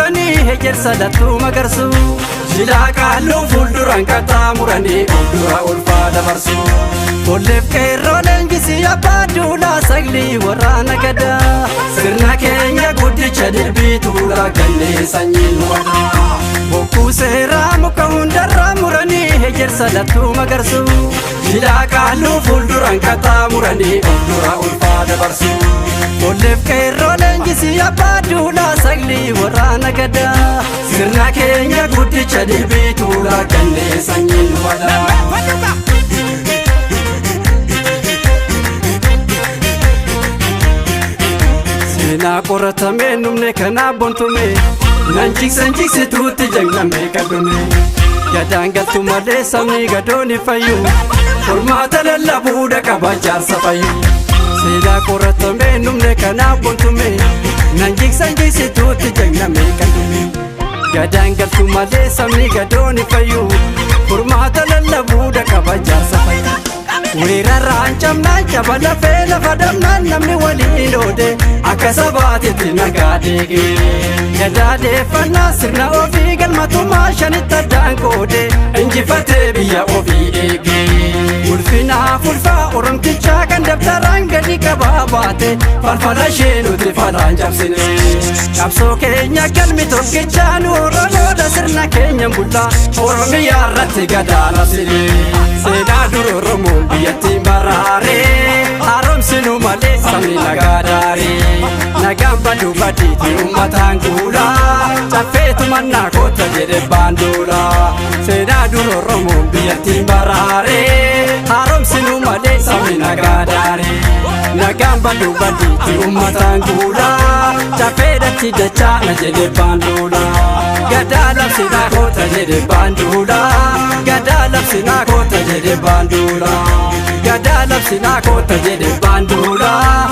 muranii hegersa lattuu magarsu jilaa qaalluu fuulduraan qaxaa muranii fuuldura ulfaa dabarsu tolleef qeerroo leenjisii abbaa duulaa saglii waraana gadaa sirna keenya guddicha dilbiituu raagannee sanyiin wadaa bokkuu seeraa muka hundarraa muranii hegersa lattuu magarsu jilaa qaalluu fuulduraan qaxaa muranii fuuldura ulfaa dabarsu tolleef qeerroo leenjisii abbaa duulaa saglii waraana gadaa sirna keenya guddicha dilbiituu raagannee sanyiin wadaa seenaa qoratamee numne kanaaf bontume nan jiksituutti janglamee qabdume gadaan galtu malee sabni gadooni fayyu furmaata lallabuudha qaba jaarsa fayyu seenaa qoratamee numne kanaaf bontume nan jiksituutti janglamee qabdume gadaan galtu malee sabni gadooni fayyu furmaata lallabuudha qaba jaarsa fayyu weerarraan camnaan caba lafee lafa damnaan namni waliin oode akka sabaatitti nagaa deege gadaadeeffannaa sirna ofii galmatumaa shanitti addaan qoode injifatee biyya ofii eege ulfinaaf ulfaa oromtichaa kan dabtaraan gadi qabaa baate falfala ishee nuti falaan cabsine qabsoo keenya galmi tokkichaa nu oromoodha sirna keenya bullaa oromiyaa irratti gadaa labsine seenaa dur oromoon biyyattiin baraaree haaromsinu malee sabni nagaa daaree nagaan baduu badiiti ummataan kuulaa caffeetu mannaa koota jedhe baanduulaa seenaa dur oromoon biyyattiin baraaree haaromsinu malee sabni nagaa daaree nagaan baduu badiiti ummataan kuulaa caffeedhatti dachaa na jedhe baanduulaa gadaa labsinaa koota jedhe baanduulaa gadaa labsinaa koota jedhe baanduulaa gadaa labsinaa koota jedhe baanduulaa.